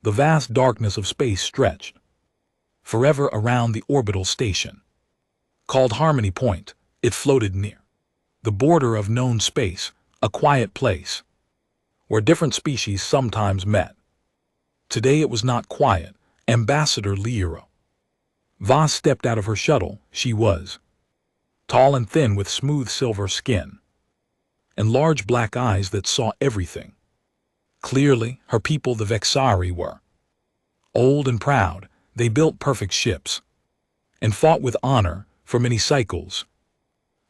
The vast darkness of space stretched forever around the orbital station. Called Harmony Point, it floated near the border of known space, a quiet place where different species sometimes met. Today it was not quiet. Ambassador Lyra Voss stepped out of her shuttle. She was tall and thin with smooth silver skin and large black eyes that saw everything. Clearly, her people, the Vexari, were old and proud. They built perfect ships and fought with honor for many cycles.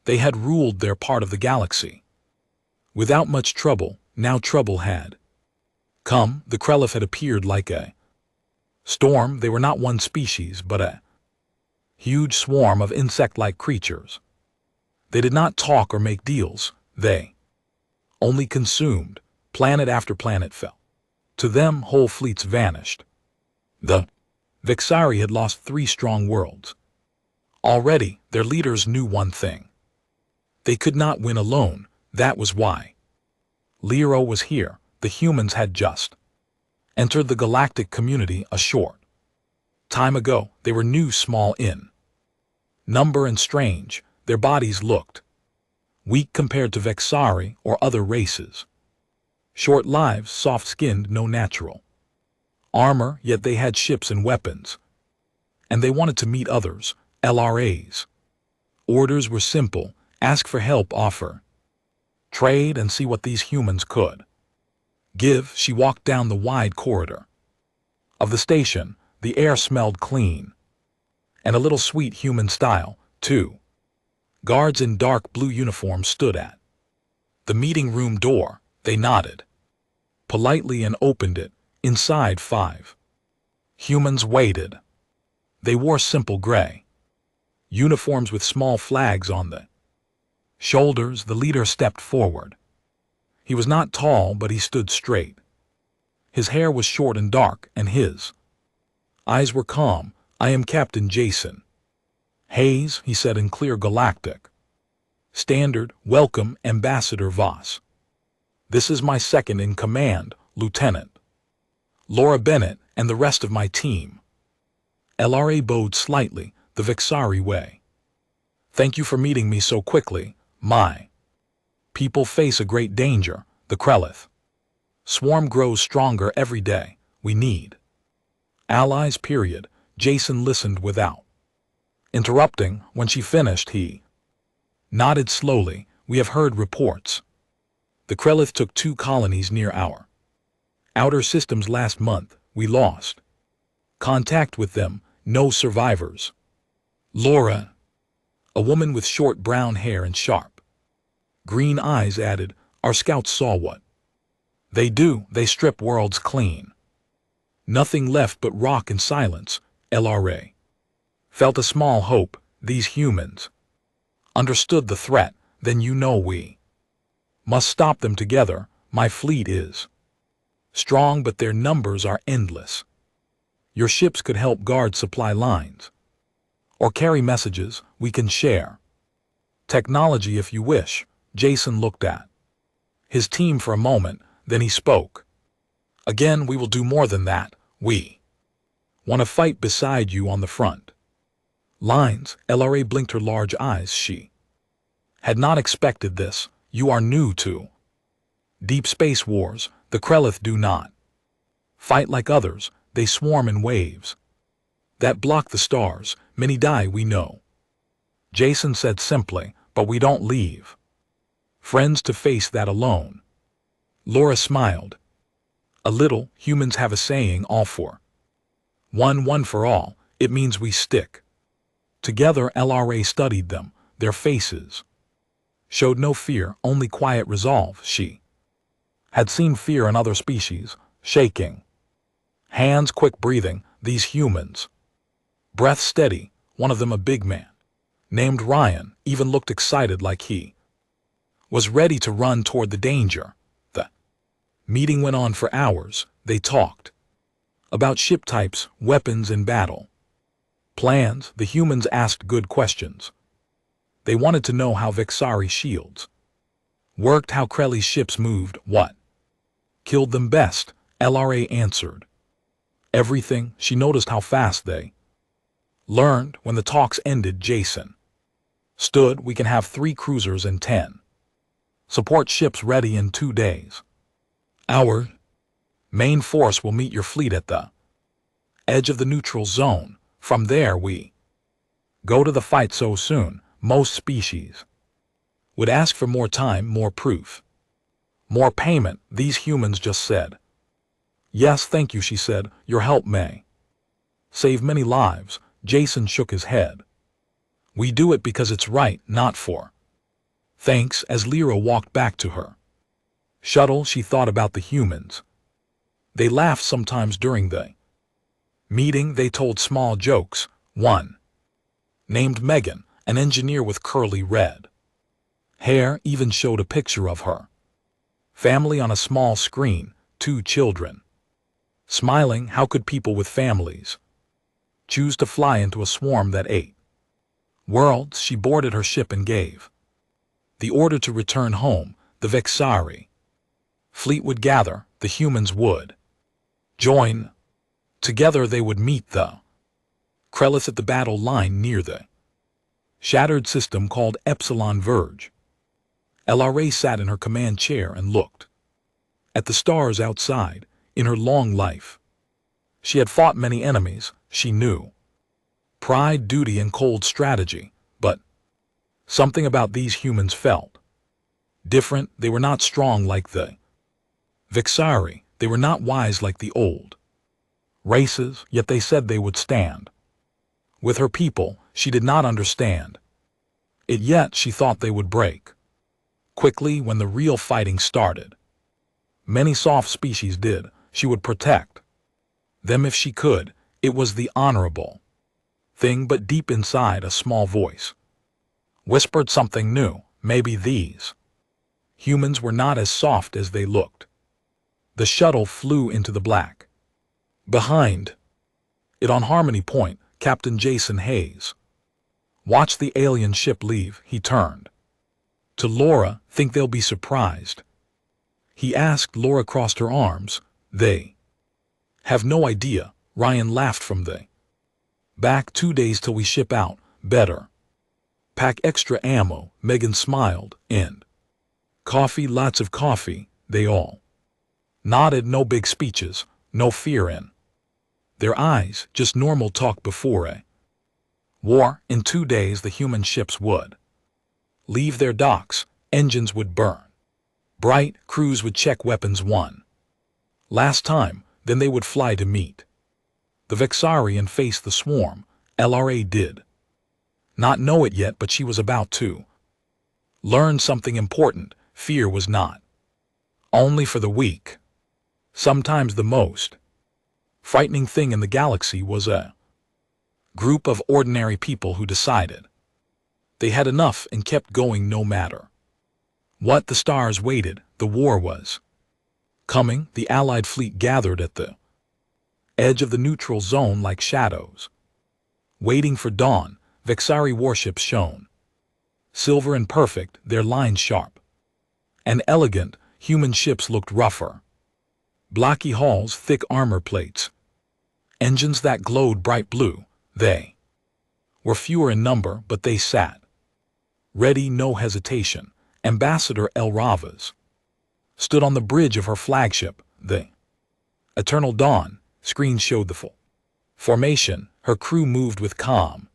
They had ruled their part of the galaxy without much trouble. Now trouble had come. The Krelith had appeared like a storm. They were not one species, but a huge swarm of insect-like creatures. They did not talk or make deals. They only consumed. Planet after planet fell. To them, whole fleets vanished. The Vexari had lost 3 strong worlds. Already, their leaders knew one thing. They could not win alone. That was why Lyra was here. The humans had just entered the galactic community a short time ago. They were new, small in number and strange. Their bodies looked weak compared to Vexari or other races. Short lives, soft-skinned, no natural armor, yet they had ships and weapons. And they wanted to meet others, LRAs. Orders were simple: ask for help, offer trade, and see what these humans could give. She walked down the wide corridor of the station. The air smelled clean and a little sweet, human style, too. Guards in dark blue uniforms stood at the meeting room door. They nodded politely and opened it. Inside, 5 humans waited. They wore simple gray uniforms with small flags on the shoulders. The leader stepped forward. He was not tall, but he stood straight. His hair was short and dark, and his eyes were calm. I am Captain Jason Hayes, he said in clear galactic standard. Welcome, Ambassador Voss. This is my second in command, Lieutenant Laura Bennett, and the rest of my team. LRA bowed slightly, the Vexari way. Thank you for meeting me so quickly. My people face a great danger. The Krelith swarm grows stronger every day. We need allies, period. Jason listened without interrupting. When she finished, he nodded slowly. We have heard reports. The Krelith took 2 colonies near our outer systems last month. We lost contact with them. No survivors. Laura, a woman with short brown hair and sharp green eyes, added, our scouts saw what they do. They strip worlds clean. Nothing left but rock and silence. LRA felt a small hope. These humans understood the threat. Then you know we must stop them together. My fleet is strong, but their numbers are endless. Your ships could help guard supply lines or carry messages. We can share technology if you wish. Jason looked at his team for a moment, then he spoke. Again, we will do more than that. We want to fight beside you on the front lines. LRA blinked her large eyes. She had not expected this. You are new to deep space wars. The Krelith do not fight like others. They swarm in waves that block the stars. Many die, we know. Jason said simply, but we don't leave friends to face that alone. Laura smiled a little. Humans have a saying, all for one, one for all. It means we stick together. LRA studied them. Their faces showed no fear, only quiet resolve. She had seen fear in other species, shaking hands, quick breathing. These humans, breath steady. One of them, a big man named Ryan, even looked excited, like he was ready to run toward the danger. The meeting went on for hours. They talked about ship types, weapons, and battle plans. The humans asked good questions. They wanted to know how Vexari shields worked, how Krelly's ships moved, what killed them best. LRA answered Everything, she noticed how fast they learned. When the talks ended, Jason stood. We can have 3 cruisers and 10 support ships ready in 2 days. Our main force will meet your fleet at the edge of the neutral zone. From there we go to the fight so soon. Most species would ask for more time, more proof, more payment. These humans just said, "Yes, thank you," she said. "Your help may save many lives." Jason shook his head. "We do it because it's right, not for thanks." As Lyra walked back to her shuttle, she thought about the humans. They laughed sometimes during the meeting. They told small jokes. One, named Megan, an engineer with curly red hair, even showed a picture of her family on a small screen. 2 children smiling. How could people with families choose to fly into a swarm that ate worlds? She boarded her ship and gave the order to return home. The Vexari fleet would gather. The humans would join. Together they would meet the Krellis at the battle line near the shattered system called Epsilon Verge. LRA sat in her command chair and looked at the stars outside. In her long life, she had fought many enemies. She knew pride, duty, and cold strategy, but something about these humans felt different. They were not strong like the Vexari. They were not wise like the old races, yet they said they would stand with her people. She did not understand it yet. She thought they would break quickly when the real fighting started. Many soft species did. She would protect them if she could. It was the honorable thing, but deep inside a small voice whispered something new. Maybe these humans were not as soft as they looked. The shuttle flew into the black. Behind it on Harmony Point, Captain Jason Hayes watched the alien ship leave. He turned to Laura. "Think they'll be surprised?" he asked. Laura crossed her arms. "They have no idea." Ryan laughed from the back. 2 days till we ship out. Better pack extra ammo. Megan smiled. "And coffee?" "Lots of coffee." They all nodded. No big speeches, no fear in their eyes, just normal talk before a war. In 2 days the human ships would leave their docks. Engines would burn bright. Crews would check weapons one last time. Then they would fly to meet the Vexari and face the swarm. LRA did not know it yet, but she was about to learn something important. Fear was not only for the weak. Sometimes the most frightening thing in the galaxy was a group of ordinary people who decided they had enough and kept going no matter what. The stars waited. The war was coming. The Allied fleet gathered at the edge of the neutral zone like shadows, waiting for dawn. Vexari warships shone silver and perfect, their lines sharp and elegant. Human ships looked rougher. Blocky hulls, thick armor plates, engines that glowed bright blue. They were fewer in number, but they sat ready, no hesitation. Ambassador El Ravas stood on the bridge of her flagship, the Eternal Dawn. Screen showed the full formation. Her crew moved with calm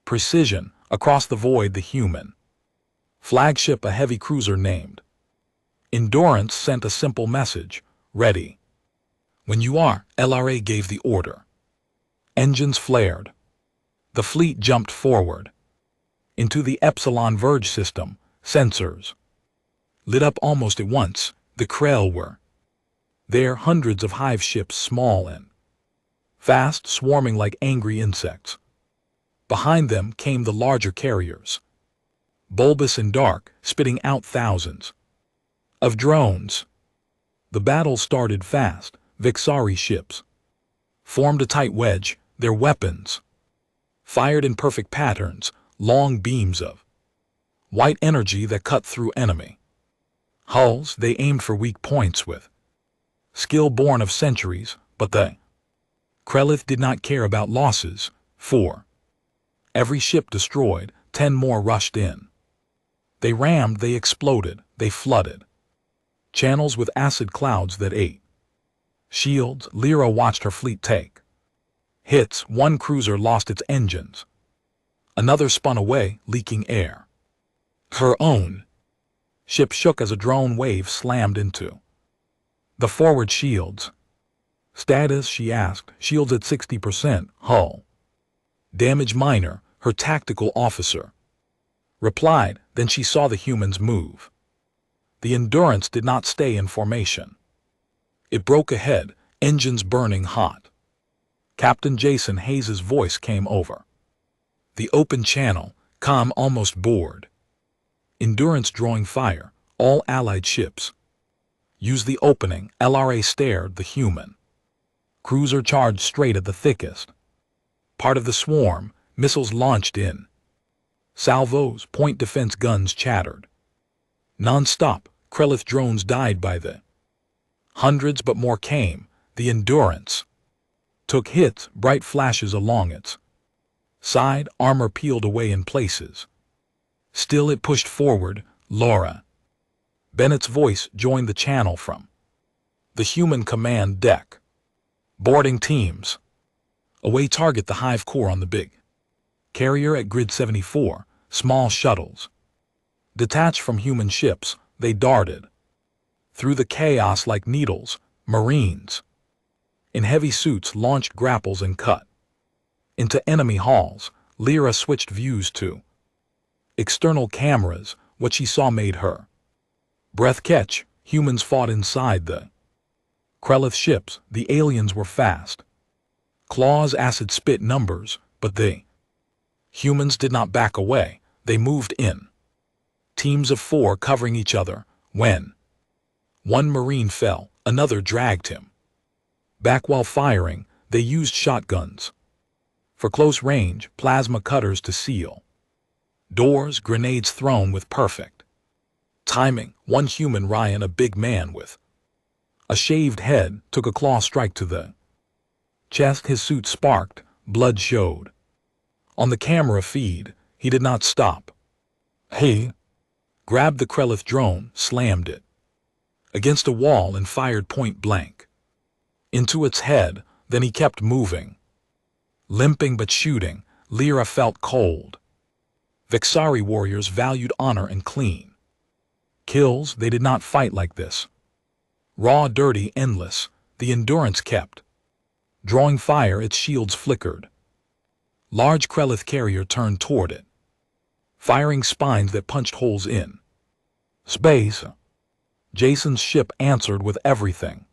precision across the void. The human flagship, a heavy cruiser named Endurance, sent a simple message: "Ready when you are." LRA gave the order. Engines flared. The fleet jumped forward into the Epsilon Verge system. Sensors lit up almost at once. The Krell were there, hundreds of hive ships, small and fast, swarming like angry insects. Behind them came the larger carriers, bulbous and dark, spitting out thousands of drones. The battle started fast. Vexari ships formed a tight wedge. Their weapons fired in perfect patterns, long beams of white energy that cut through enemy hulls. They aimed for weak points with skill born of centuries, but the Krelith did not care about losses. 4. Every ship destroyed, 10 more rushed in. They rammed, they exploded, they flooded. Channels with acid clouds that ate. Shields, Lyra watched her fleet take. Hits, one cruiser lost its engines. Another spun away, leaking air. Her own ship shook as a drone wave slammed into the forward shields. Status, she asked. Shields at 60%, hull. Damage minor, her tactical officer replied. Then she saw the humans move. The Endurance did not stay in formation. It broke ahead, engines burning hot. Captain Jason Hayes' voice came over the open channel, calm, almost bored. Endurance drawing fire, all Allied ships. Use the opening. LRA stared. The human cruiser charged straight at the thickest part of the swarm. Missiles launched in. Salvos, point defense guns chattered. Non-stop, Krelith drones died by the hundreds, but more came. The Endurance took hits, bright flashes along its side, armor peeled away in places. Still it pushed forward. Laura Bennett's voice joined the channel from the human command deck. Boarding teams. Away, target the hive core on the big carrier at grid 74. Small shuttles detached from human ships, they darted through the chaos like needles. Marines in heavy suits launched grapples and cut into enemy halls. Lyra switched views to external cameras. What she saw made her breath catch. Humans fought inside the Krelith ships. The aliens were fast. Claws, acid spit, numbers, but the humans did not back away. They moved in teams of 4, covering each other. When one Marine fell, another dragged him back while firing. They used shotguns for close range, plasma cutters to seal doors, grenades thrown with perfect timing. One human, Ryan, a big man with a shaved head, took a claw strike to the chest. His suit sparked, blood showed on the camera feed. He did not stop. He grabbed the Krelith drone, slammed it against a wall, and fired point blank into its head. Then he kept moving, limping but shooting. Lyra felt cold. Vexari warriors valued honor and clean kills. They did not fight like this. Raw, dirty, endless. The Endurance kept drawing fire. Its shields flickered. Large Krelith carrier turned toward it, firing spines that punched holes in space. Jason's ship answered with everything.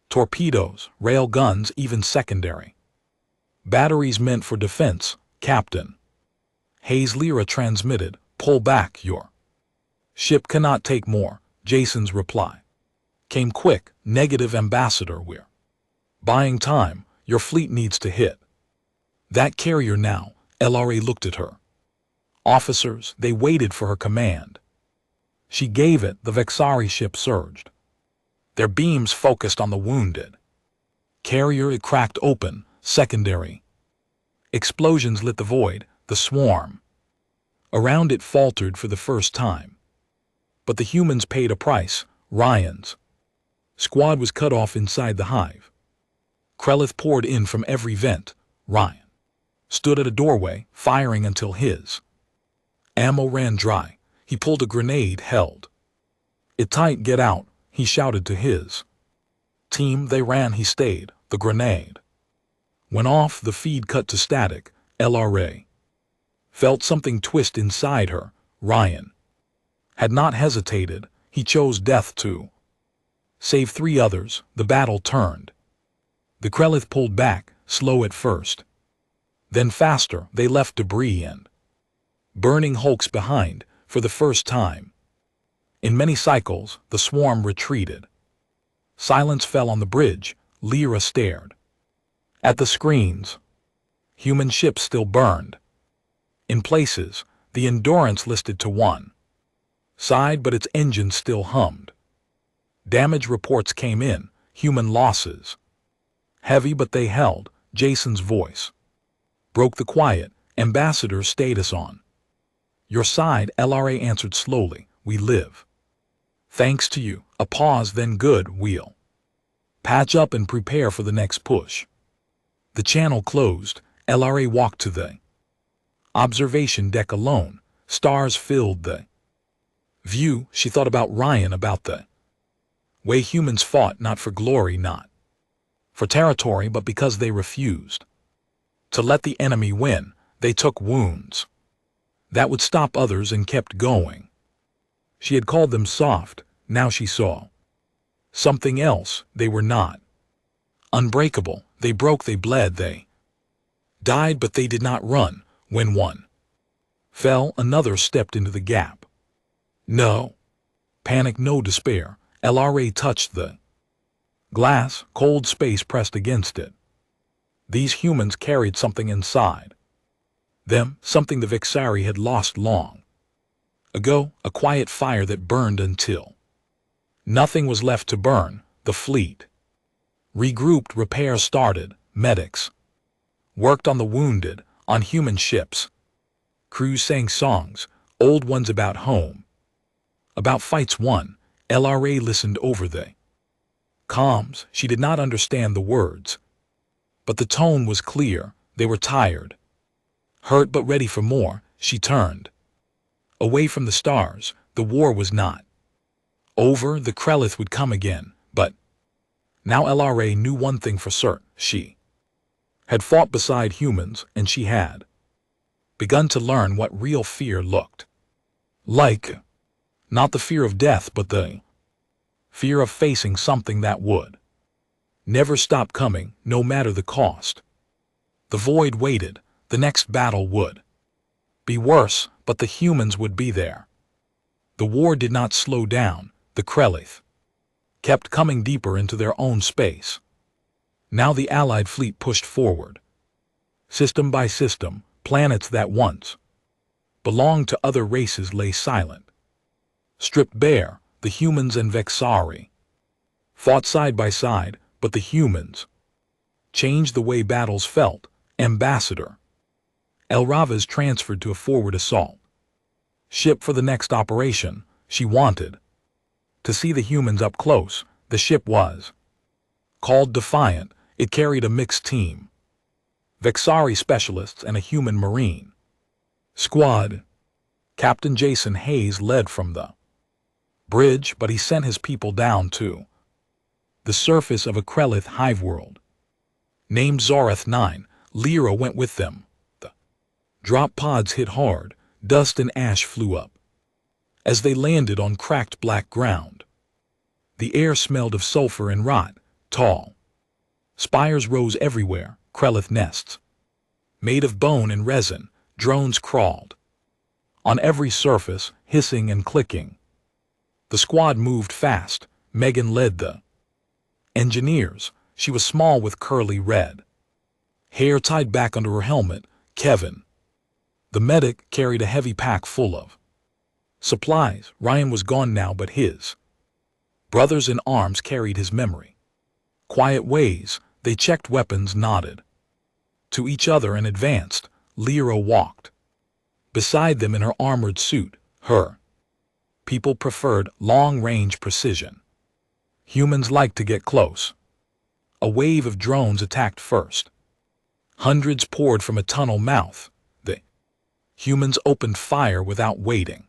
Torpedoes, rail guns, even secondary batteries meant for defense. Captain Hayes, Lyra transmitted, pull back. Your ship cannot take more. Jason's reply came quick. Negative, Ambassador. We're buying time. Your fleet needs to hit that carrier now. LRA looked at her officers. They waited for her command. She gave it. The Vexari ship surged. Their beams focused on the wounded carrier. It cracked open. Secondary explosions lit the void. The swarm around it faltered for the first time. But the humans paid a price. Ryan's squad was cut off inside the hive. Krelith poured in from every vent. Ryan stood at a doorway, firing until his ammo ran dry. He pulled a grenade, held it tight. Get out, he shouted to his team. They ran. He stayed. The grenade went off. The feed cut to static. LRA felt something twist inside her. Ryan had not hesitated. He chose death to save 3 others. The battle turned. The Krelith pulled back, slow at first, then faster. They left debris and burning hulks behind. For the first time in many cycles, the swarm retreated. Silence fell on the bridge. Lyra stared at the screens. Human ships still burned. In places, the Endurance listed to one side, but its engines still hummed. Damage reports came in. Human losses Heavy but they held. Jason's voice broke the quiet. Ambassador, stayed us on your side, LRA answered slowly. We live thanks to you. A pause, then good, we'll patch up and prepare for the next push. The channel closed. LRA walked to the observation deck alone. Stars filled the view. She thought about Ryan, about the way humans fought not for glory, not for territory, but because they refused to let the enemy win. They took wounds that would stop others and kept going. She had called them soft. Now she saw something else. They were not unbreakable. They broke, they bled, they died, but they did not run. When one fell, another stepped into the gap. No panic, no despair. LRA touched the glass. Cold space pressed against it. These humans carried something inside them, something the Vexari had lost long ago, a quiet fire that burned until nothing was left to burn. The fleet regrouped, repairs started, medics worked on the wounded, on human ships. Crews sang songs, old ones about home, about fights won. LRA listened over the comms. She did not understand the words, but the tone was clear. They were tired, hurt, but ready for more. She turned away from the stars. The war was not over. The Krelith would come again, but now LRA knew one thing for certain. She had fought beside humans, and she had begun to learn what real fear looked like. Not the fear of death, but the fear of facing something that would never stop coming, no matter the cost. The void waited. The next battle would be worse, but the humans would be there. The war did not slow down. The Krelith kept coming deeper into their own space. Now the Allied fleet pushed forward. System by system, planets that once belonged to other races lay silent, stripped bare. The humans and Vexari fought side by side, but the humans changed the way battles felt. Ambassador Elrava's transferred to a forward assault ship for the next operation. She wanted to see the humans up close. The ship was called Defiant. It carried a mixed team, Vexari specialists and a human marine squad. Captain Jason Hayes led from the bridge, but he sent his people down to the surface of a Krelith hive world named Zorath 9. Lyra went with them. The drop pods hit hard. Dust and ash flew up as they landed on cracked black ground. The air smelled of sulfur and rot. Tall spires rose everywhere. Krelith nests made of bone and resin. Drones crawled on every surface, hissing and clicking. The squad moved fast. Megan led the engineers. She was small with curly red hair tied back under her helmet. Kevin, the medic, carried a heavy pack full of supplies. Ryan was gone now, but his brothers in arms carried his memory. Quiet ways, they checked weapons, nodded to each other, and advanced. Lyra walked beside them in her armored suit. Her people preferred long-range precision. Humans liked to get close. A wave of drones attacked first. Hundreds poured from a tunnel mouth. The humans opened fire without waiting.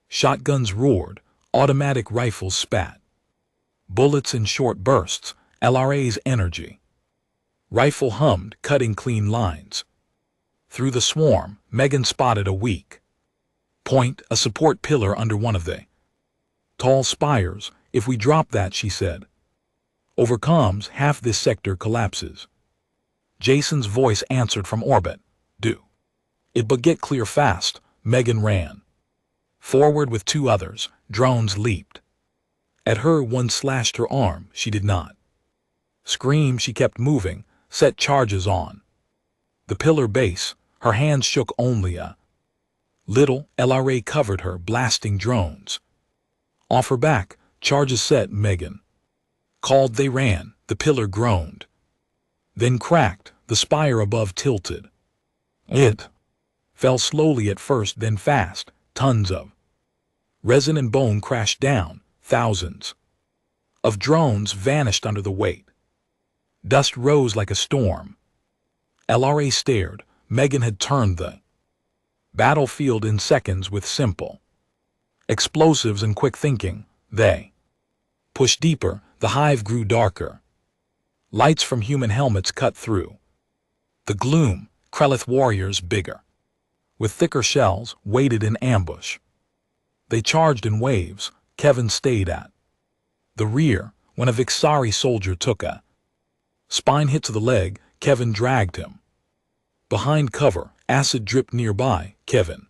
Shotguns roared. Automatic rifles spat bullets in short bursts. LRA's energy rifle hummed, cutting clean lines. Through the swarm, Megan spotted a weak point, a support pillar under one of the tall spires. If we drop that, she said, over comms, half this sector collapses. Jason's voice answered from orbit. Do it, but get clear fast. Megan ran forward with two others. Drones leaped at her. One slashed her arm. She did not scream. She kept moving, set charges on the pillar base. Her hands shook only a little. LRA covered her, blasting drones off her back. Charges set. Megan called. They ran. The pillar groaned. Then cracked, the spire above tilted. It fell slowly at first, then fast. Tons of resin and bone crashed down. Thousands of drones vanished under the weight. Dust rose like a storm. LRA stared. Megan had turned the battlefield in seconds with simple explosives and quick thinking. They pushed deeper. The hive grew darker. Lights from human helmets cut through the gloom. Krelith warriors, bigger, with thicker shells, waited in ambush. They charged in waves. Kevin stayed at the rear. When a Vixari soldier took a spine hit to the leg, Kevin dragged him behind cover. Acid dripped nearby. Kevin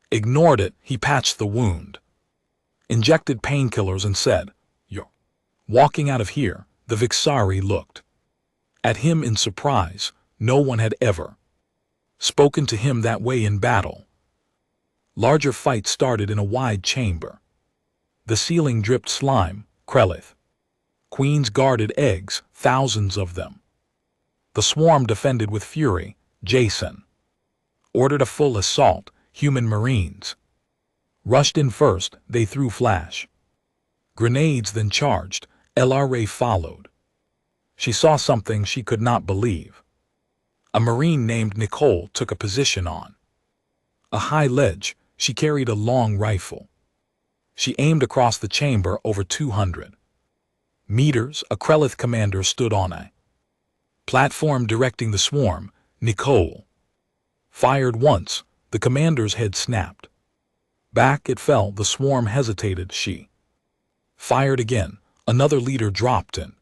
ignored it. He patched the wound, injected painkillers, and said, "You're walking out of here." The Vixari looked at him in surprise. No one had ever spoken to him that way in battle. Larger fights started in a wide chamber. The ceiling dripped slime. Krelith queens guarded eggs, thousands of them. The swarm defended with fury. Jason ordered a full assault. Human marines rushed in first. They threw flash grenades, then charged. LRA followed. She saw something she could not believe. A marine named Nicole took a position on a high ledge. She carried a long rifle. She aimed across the chamber. Over 200 meters, a Krelith commander stood on a platform directing the swarm. Nicole fired once. The commander's head snapped back. It fell. The swarm hesitated. She fired again. Another leader dropped in.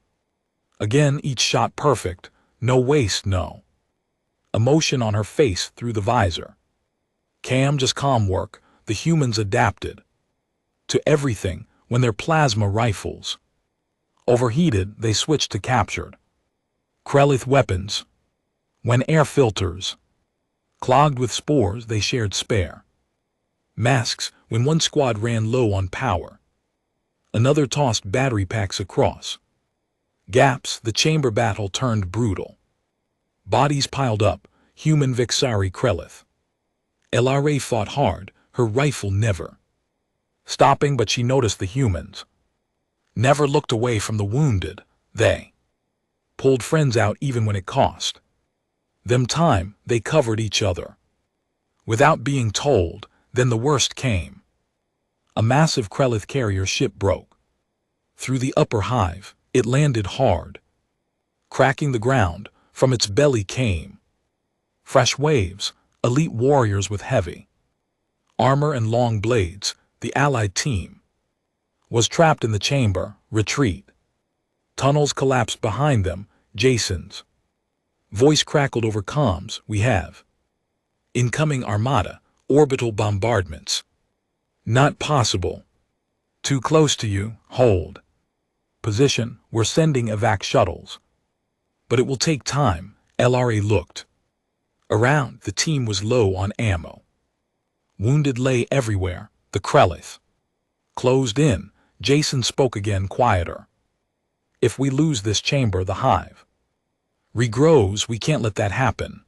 Again, each shot perfect. No waste, no emotion on her face through the visor. Cam, just calm work. The humans adapted to everything. When their plasma rifles overheated, they switched to captured Krelith weapons. When air filters clogged with spores, they shared spare masks. When one squad ran low on power, another tossed battery packs across gaps. The chamber battle turned brutal. Bodies piled up. Human Vixari Krelith. LRA fought hard, her rifle never stopping, but she noticed the humans never looked away from the wounded. They pulled friends out even when it cost them time. They covered each other without being told. Then the worst came. A massive Krelith carrier ship broke through the upper hive. It landed hard, cracking the ground. From its belly came fresh waves. Elite warriors with heavy armor and long blades. The allied team was trapped in the chamber. Retreat. Tunnels collapsed behind them. Jason's voice crackled over comms. "We have incoming armada. Orbital bombardments. Not possible. Too close to you. Hold position. We're sending evac shuttles. But it will take time." LRA looked around. The team was low on ammo. Wounded lay everywhere. The Krelith closed in. Jason spoke again, quieter. "If we lose this chamber, the hive regrows. We can't let that happen."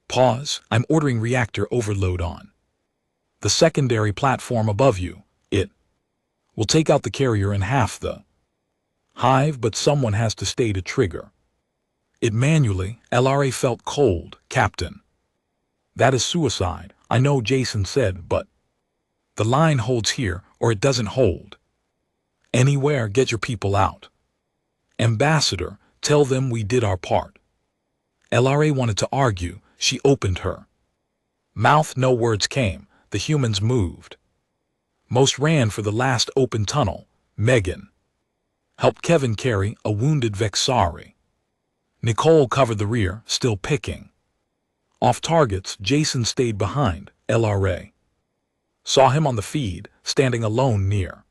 Pause. "I'm ordering reactor overload on the secondary platform above you. It will take out the carrier and half the hive, but someone has to stay to trigger it manually." LRA felt cold. "Captain, that is suicide." "I know," Jason said, "but the line holds here or it doesn't hold anywhere. Get your people out." "Ambassador, tell them we did our part." LRA wanted to argue. She opened her mouth. No words came. The humans moved. Most ran for the last open tunnel. Megan helped Kevin carry a wounded Vixari. Nicole covered the rear, still picking off targets. Jason stayed behind. LRA saw him on the feed, standing alone near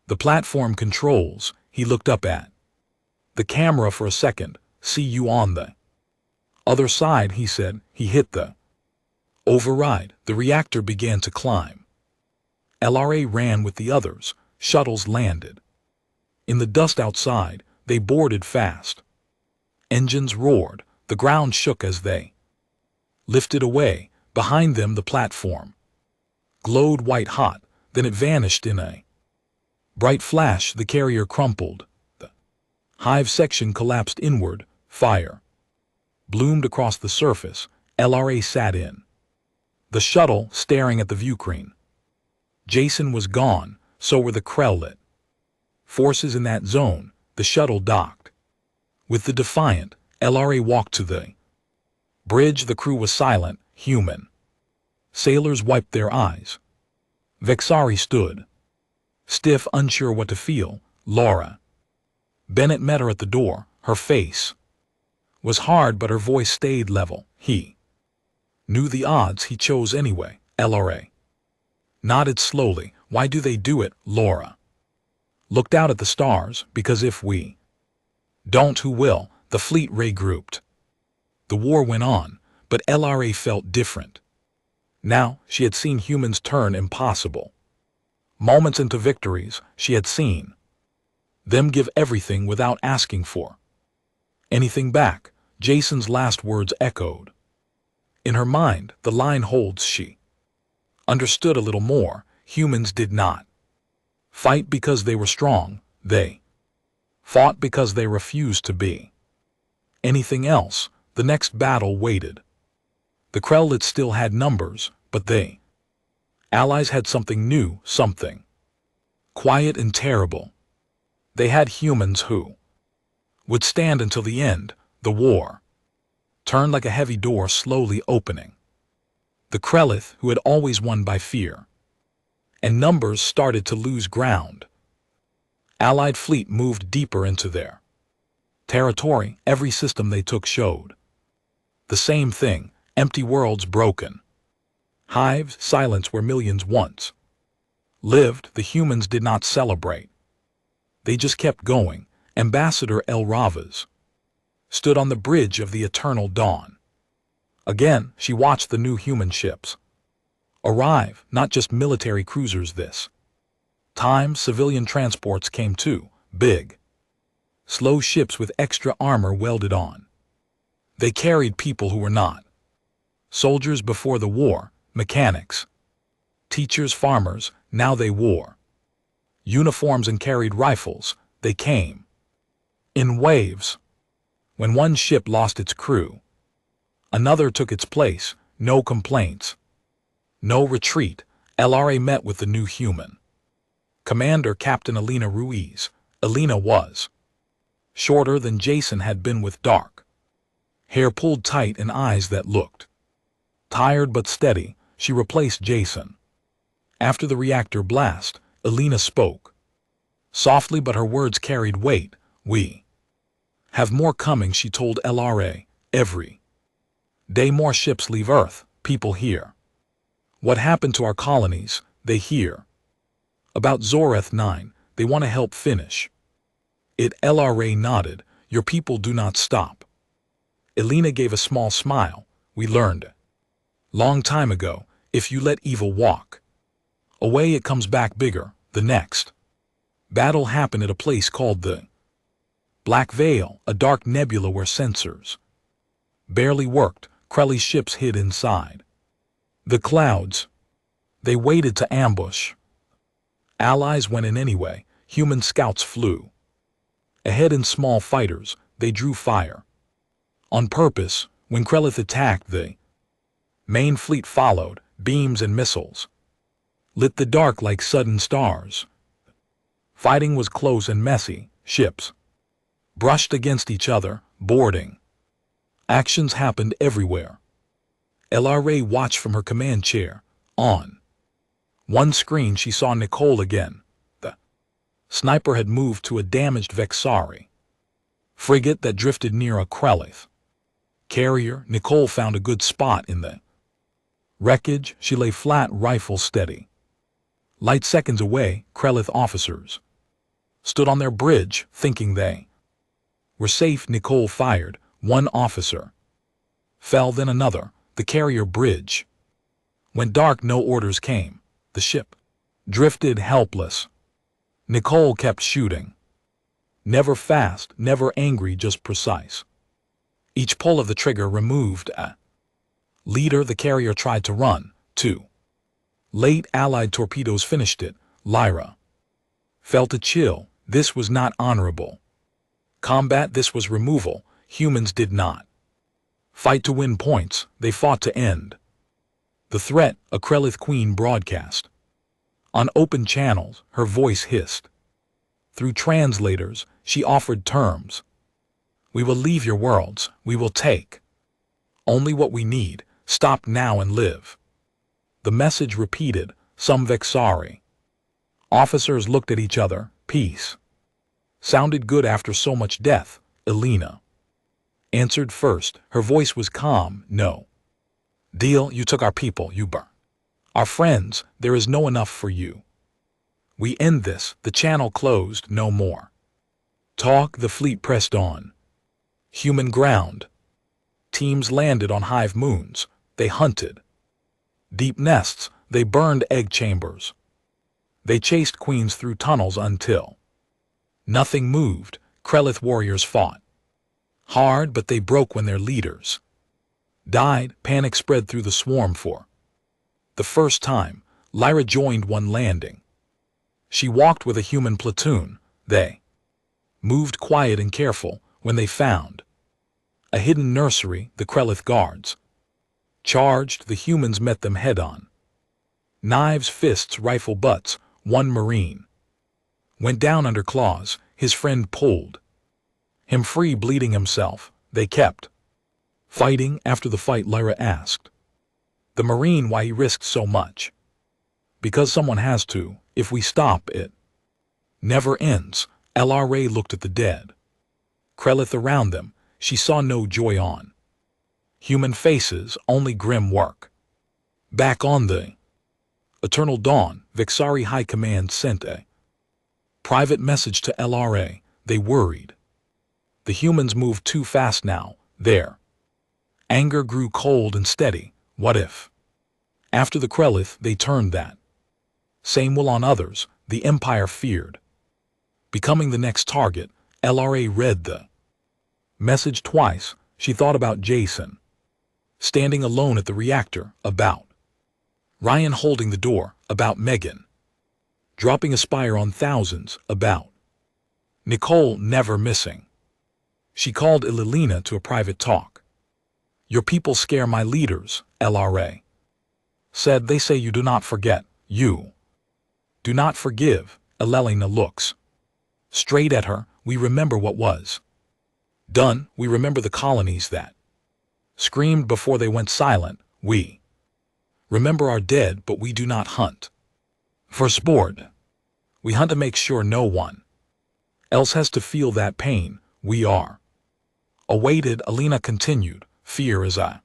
the platform controls. He looked up at the camera for a second. "See you on the other side," he said. He hit the override. The reactor began to climb. LRA ran with the others. Shuttles landed in the dust outside. They boarded fast. Engines roared, the ground shook as they lifted away. Behind them the platform glowed white-hot, then it vanished in a bright flash. The carrier crumpled. The hive section collapsed inward. Fire bloomed across the surface. LRA sat in the shuttle, staring at the viewscreen. Jason was gone, so were the Krell-lit forces in that zone. The shuttle docked with the Defiant. LRA walked to the bridge. The crew was silent. Human sailors wiped their eyes. Vexari stood stiff, unsure what to feel. Laura Bennett met her at the door. Her face was hard, but her voice stayed level. He knew the odds. He chose anyway. LRA nodded slowly. Why do they do it? Laura looked out at the stars. Because if we don't, who will? The fleet regrouped. The war went on, but LRA felt different. Now she had seen humans turn impossible moments into victories. She had seen them give everything without asking for anything back. Jason's last words echoed in her mind. The line holds. She understood a little more. Humans did not fight because they were strong. They fought because they refused to be anything else. The next battle waited. The Krell-lit still had numbers, but they allies had something new, something quiet and terrible. They had humans who would stand until the end. The war turned like a heavy door slowly opening. The Krell-lit, who had always won by fear and numbers, started to lose ground. Allied fleet moved deeper into their territory. Every system they took showed the same thing. Empty worlds, broken hives, silence where millions once lived. The humans did not celebrate. They just kept going. Ambassador El Ravaz stood on the bridge of the Eternal Dawn. Again, she watched the new human ships arrive, not just military cruisers this time. Civilian transports came too, big, slow ships with extra armor welded on. They carried people who were not soldiers before the war, mechanics, teachers, farmers. Now they wore uniforms and carried rifles. They came in waves. When one ship lost its crew, another took its place. No complaints, no retreat. LRA met with the new human commander, Captain Elena Ruiz. Elena was shorter than Jason had been, with dark hair pulled tight and eyes that looked tired but steady. She replaced Jason after the reactor blast. Elena spoke softly, but her words carried weight. We have more coming, she told LRA. Every day more ships leave Earth. People hear what happened to our colonies. They hear about Zoreth 9. They want to help finish it. LRA nodded. Your people do not stop. Elena gave a small smile. We learned long time ago, if you let evil walk away, it comes back bigger. The next battle happened at a place called the Black Veil, a dark nebula where sensors barely worked. Krelly's ships hid inside the clouds. They waited to ambush. Allies went in anyway. Human scouts flew ahead in small fighters. They drew fire on purpose. When Krell-lit attacked, the main fleet followed. Beams and missiles lit the dark like sudden stars. Fighting was close and messy. Ships brushed against each other. Boarding actions happened everywhere. LRA watched from her command chair. On one screen she saw Nicole again. The sniper had moved to a damaged Vexari frigate that drifted near a Krell-lit carrier. Nicole found a good spot in the wreckage. She lay flat, rifle steady. Light seconds away, Krell-lit officers stood on their bridge, thinking they were safe. Nicole fired. One officer fell, then another. The carrier bridge went dark. No orders came. The ship drifted helpless. Nicole kept shooting. Never fast, never angry, just precise. Each pull of the trigger removed a leader. The carrier tried to run, too late. Allied torpedoes finished it. Lyra felt a chill. This was not honorable combat. This was removal. Humans did not fight to win points. They fought to end the threat. A Krelith queen broadcast on open channels. Her voice hissed through translators. She offered terms. We will leave your worlds. We will take only what we need. Stop now and live. The message repeated. Some Vexari officers looked at each other. Peace sounded good after so much death. Elena answered first. Her voice was calm. No deal. You took our people. You burn our friends. There is no enough for you. We end this. The channel closed. No more talk. The fleet pressed on human ground. Teams landed on hive moons. They hunted deep nests. They burned egg chambers. They chased queens through tunnels until nothing moved. Krelith warriors fought hard, but they broke when their leaders died. Panic spread through the swarm. For the first time, Lyra joined one landing. She walked with a human platoon. They moved quiet and careful. When they found a hidden nursery, the Krelith guards charged. The humans met them head-on. Knives, fists, rifle butts. One Marine went down under claws. His friend pulled him free, bleeding himself. They kept fighting. After the fight, Lyra asked the Marine why he risked so much. Because someone has to. If we stop, it never ends. LRA looked at the dead Krelith around them. She saw no joy on human faces, only grim work. Back on the Eternal Dawn, Vexari High Command sent a private message to LRA. They worried the humans moved too fast now. Their anger grew cold and steady. What if after the Krelith they turned that same will on others? The Empire feared becoming the next target. LRA read the message twice. She thought about Jason standing alone at the reactor, about Ryan holding the door, about Megan dropping a spire on thousands, about Nicole never missing. She called Elena to a private talk. Your people scare my leaders, LRA said. They say you do not forget. You do not forgive. Elena looks straight at her. We remember what was done. We remember the colonies that screamed before they went silent. We remember our dead, but we do not hunt for sport. We hunt to make sure no one else has to feel that pain. We are awaited. Elena continued. Fear is a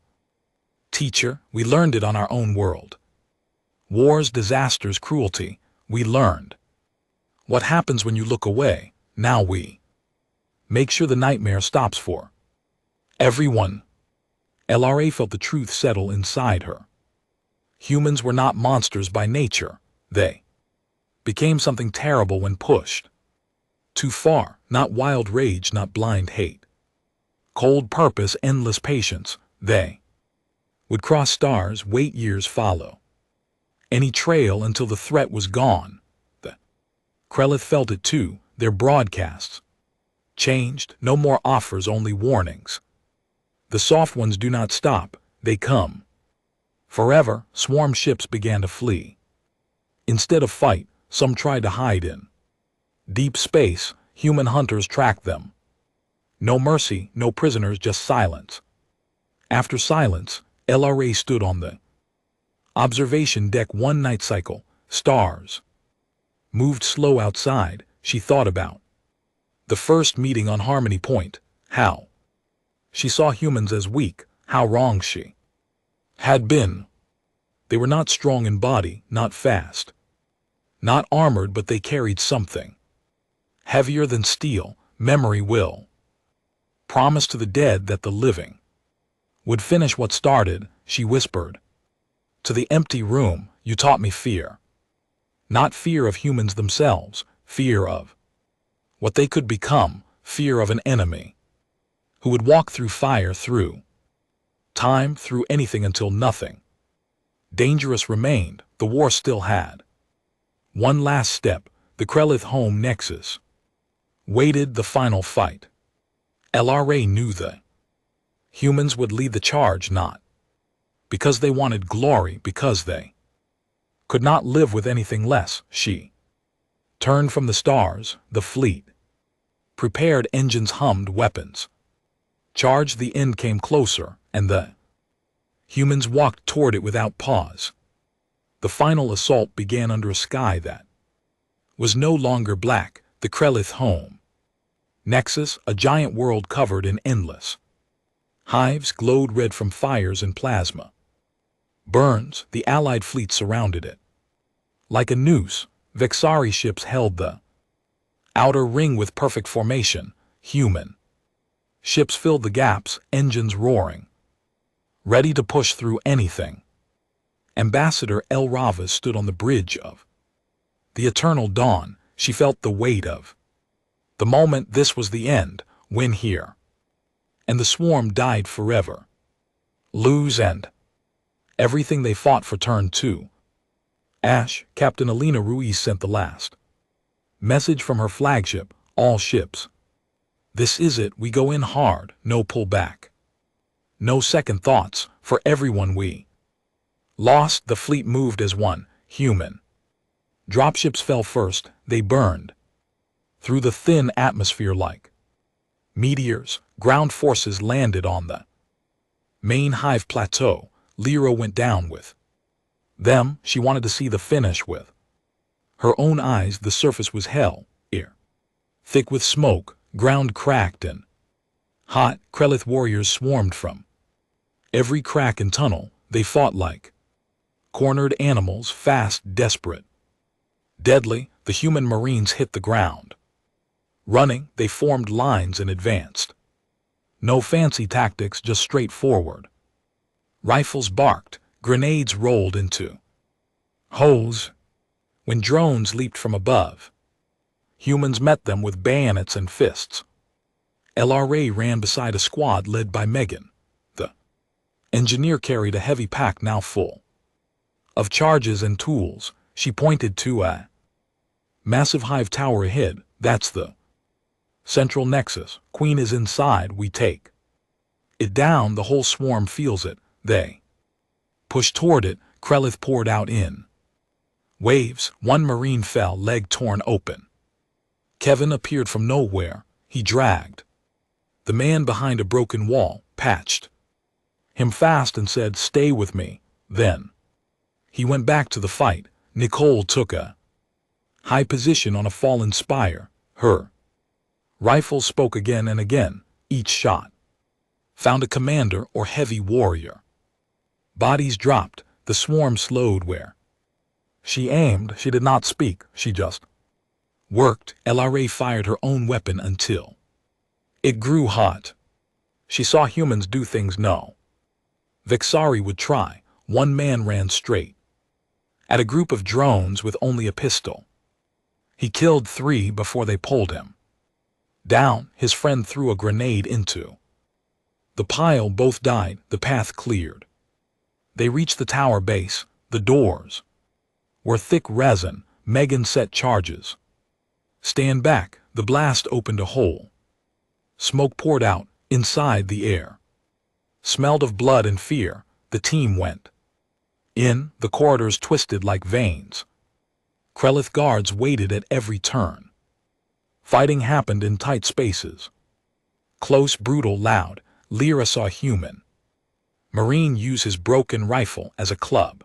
teacher. We learned it on our own world. Wars, disasters, cruelty. We learned what happens when you look away. Now we make sure the nightmare stops for everyone. LRA felt the truth settle inside her. Humans were not monsters by nature. They became something terrible when pushed too far. Not wild rage, not blind hate. Cold purpose, endless patience. They would cross stars, wait years, follow any trail until the threat was gone. The Krelith felt it too. Their broadcasts changed. No more offers, only warnings. The soft ones do not stop. They come forever. Swarm ships began to flee. Instead of fight, some tried to hide in deep space. Human hunters tracked them. No mercy, no prisoners, just silence. After silence, LRA stood on the observation deck. One night cycle. Stars moved slow outside. She thought about the first meeting on Harmony Point. How she saw humans as weak. How wrong she had been. They were not strong in body, not fast, not armored, but they carried something heavier than steel. Memory, will, promise to the dead that the living would finish what started. She whispered to the empty room. You taught me fear. Not fear of humans themselves, fear of what they could become, fear of an enemy. who would walk through fire, through time, through anything until nothing dangerous remained. The war still had one last step. The Krelith home nexus waited the final fight. LRA knew the humans would lead the charge, not because they wanted glory, because they could not live with anything less. She turned from the stars, the fleet prepared, engines hummed, weapons charged. The end came closer, and the humans walked toward it without pause. The final assault began under a sky that was no longer black. The Krelith home nexus, a giant world covered in endless hives, glowed red from fires and plasma burns. The Allied fleet surrounded it like a noose. Vexari ships held the outer ring with perfect formation. Human ships filled the gaps, engines roaring, ready to push through anything. Ambassador El Ravas stood on the bridge of the eternal dawn. She felt the weight of the moment. This was the end. Win here, and the swarm died forever. Lose, and everything they fought for turned to ash. Captain Alina Ruiz sent the last message from her flagship. All ships, this is it. We go in hard, no pullback, no second thoughts. For everyone we lost, the fleet moved as one. Human dropships fell first. They burned through the thin atmosphere like meteors. Ground forces landed on the main hive plateau. Lyra went down with them. She wanted to see the finish with her own eyes. The surface was hell, air thick with smoke, ground cracked and hot. Krelith warriors swarmed from every crack and tunnel. They fought like cornered animals, fast, desperate, deadly. The human marines hit the ground running. They formed lines and advanced. No fancy tactics, just straightforward. Rifles barked, grenades rolled into holes. When drones leaped from above, humans met them with bayonets and fists. LRA ran beside a squad led by Megan. The engineer carried a heavy pack now full of charges and tools. She pointed to a massive hive tower ahead. That's the central nexus. Queen is inside. We take it down. The whole swarm feels it. They pushed toward it. Krelith poured out in waves. One marine fell, leg torn open. Kevin appeared from nowhere. He dragged the man behind a broken wall, patched him fast and said, "Stay with me." Then he went back to the fight. Nicole took a high position on a fallen spire. Her rifles spoke again and again. Each shot found a commander or heavy warrior. Bodies dropped. The swarm slowed where she aimed. She did not speak. She just worked. LRA fired her own weapon until it grew hot. She saw humans do things no Vexari would try. One man ran straight at a group of drones with only a pistol. He killed 3 before they pulled him down. His friend threw a grenade into the pile. Both died. The path cleared. They reached the tower base. The doors were thick resin. Megan set charges. Stand back. The blast opened a hole. Smoke poured out. Inside, the air smelled of blood and fear. The team went in. The corridors twisted like veins. Krelith guards waited at every turn. Fighting happened in tight spaces. Close, brutal, loud. Lyra saw human marine use his broken rifle as a club.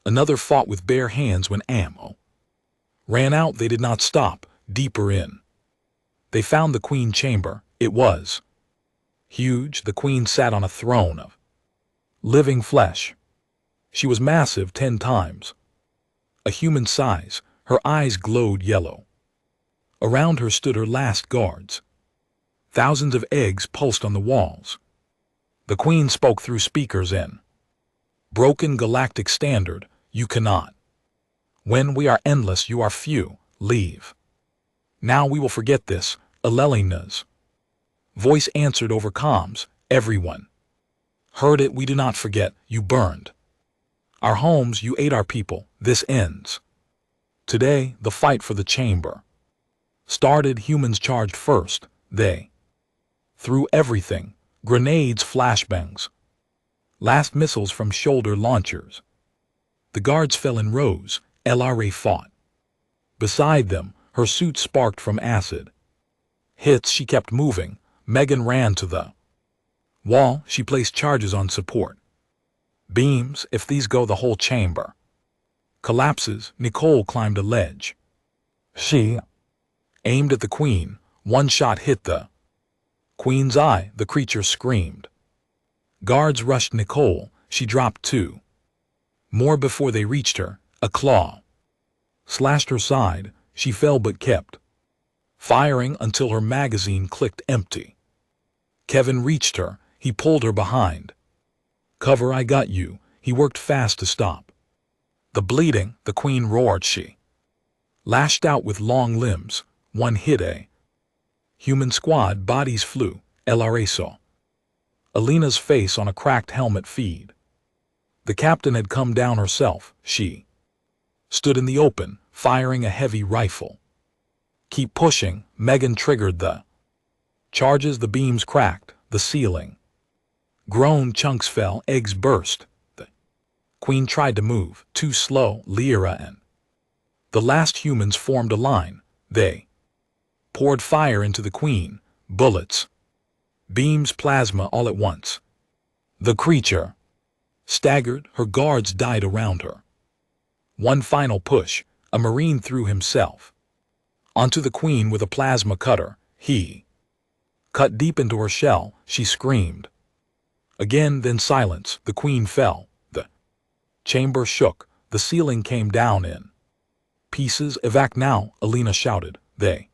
Another fought with bare hands when ammo ran out. They did not stop. Deeper in, they found the queen chamber. It was huge. The queen sat on a throne of living flesh. She was massive 10 times a human size. Her eyes glowed yellow. Around her stood her last guards. Thousands of eggs pulsed on the walls. The queen spoke through speakers in broken galactic standard. You cannot. When we are endless, you are few. Leave. Now we will forget this. Alelinas. Voice answered over comms, everyone. Heard it, we do not forget, you burned our homes, you ate our people, this ends. Today, the fight for the chamber started. Humans charged first, they threw everything, grenades, flashbangs, last missiles from shoulder launchers. The guards fell in rows, LRA fought. Beside them, her suit sparked from acid hits. She kept moving. Megan ran to the wall. She placed charges on support beams. If these go, the whole chamber collapses. Nicole climbed a ledge. She aimed at the queen. One shot hit the queen's eye. The creature screamed. Guards rushed Nicole. She dropped two more before they reached her. A claw slashed her side. She fell but kept firing until her magazine clicked empty. Kevin reached her. He pulled her behind. Cover, I got you. He worked fast to stop the bleeding. The queen roared. She lashed out with long limbs. One hit a human squad. Bodies flew. LRA saw Alina's face on a cracked helmet feed. The captain had come down herself. She stood in the open, firing a heavy rifle. Keep pushing. Megan triggered the charges. The beams cracked. The ceiling groaned. Chunks fell. Eggs burst. The queen tried to move. Too slow. Lyra and the last humans formed a line. They poured fire into the queen. Bullets, beams, plasma, all at once. The creature staggered. Her guards died around her. One final push. A Marine threw himself onto the queen with a plasma cutter. He cut deep into her shell. She screamed. Again, then silence. The queen fell. The chamber shook. The ceiling came down in pieces. Evac now, Alina shouted. They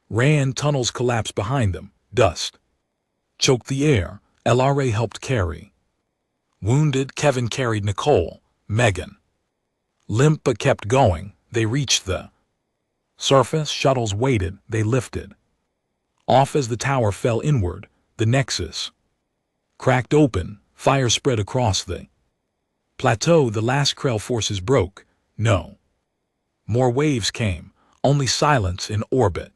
ran. Tunnels collapsed behind them. Dust choked the air. LRA helped carry wounded. Kevin carried Nicole. Megan limp but kept going. They reached the surface. Shuttles waited. They lifted off as the tower fell inward. The Nexus cracked open. Fire spread across the plateau. The last Krell forces broke. No more waves came. Only silence in orbit.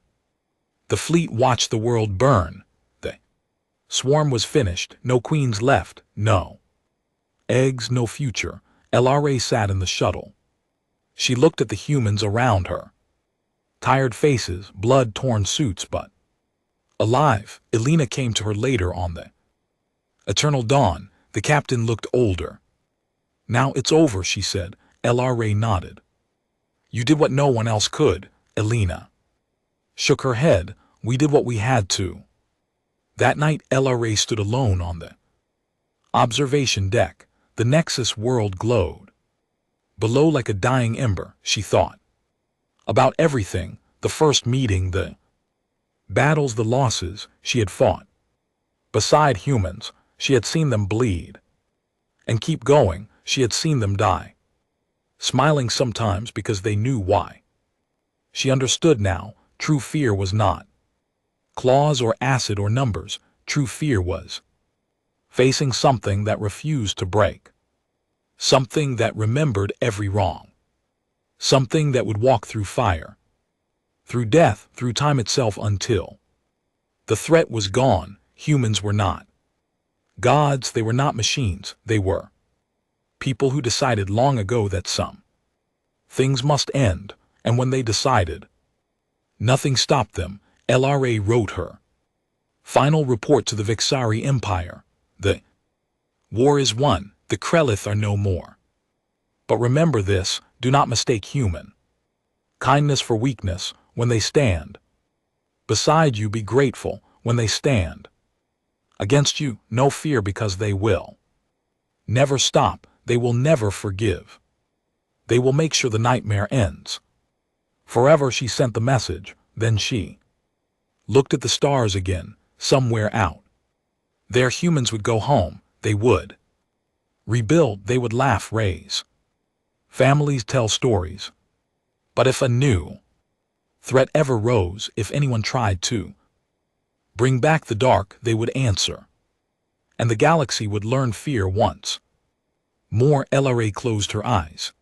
The fleet watched the world burn. The swarm was finished. No queens left. No eggs. No future. LRA sat in the shuttle. She looked at the humans around her. Tired faces, blood-torn suits, but alive. Alina came to her later on the Eternal Dawn. The captain looked older. Now it's over, she said. LRA nodded. You did what no one else could. Alina shook her head. We did what we had to. That night, LRA stood alone on the observation deck. The Nexus world glowed below like a dying ember. She thought about everything, the first meeting, the battles, the losses she had fought. Beside humans, she had seen them bleed and keep going. She had seen them die, smiling sometimes because they knew why. She understood now. True fear was not claws or acid or numbers. True fear was facing something that refused to break, something that remembered every wrong, something that would walk through fire, through death, through time itself until the threat was gone. Humans were not gods. They were not machines. They were people who decided long ago that some things must end, and when they decided, nothing stopped them. LRA wrote her final report to the Vixari Empire. The war is won. The Krellith are no more. But remember this, do not mistake human kindness for weakness. When they stand beside you, be grateful. When they stand against you, no fear, because they will never stop. They will never forgive. They will make sure the nightmare ends forever. She sent the message. Then she looked at the stars again. Somewhere out there, humans would go home. They would rebuild. They would laugh, raise families, tell stories. But if a new threat ever rose, if anyone tried to Bring back the dark, they would answer. And the galaxy would learn fear once more. LRA closed her eyes.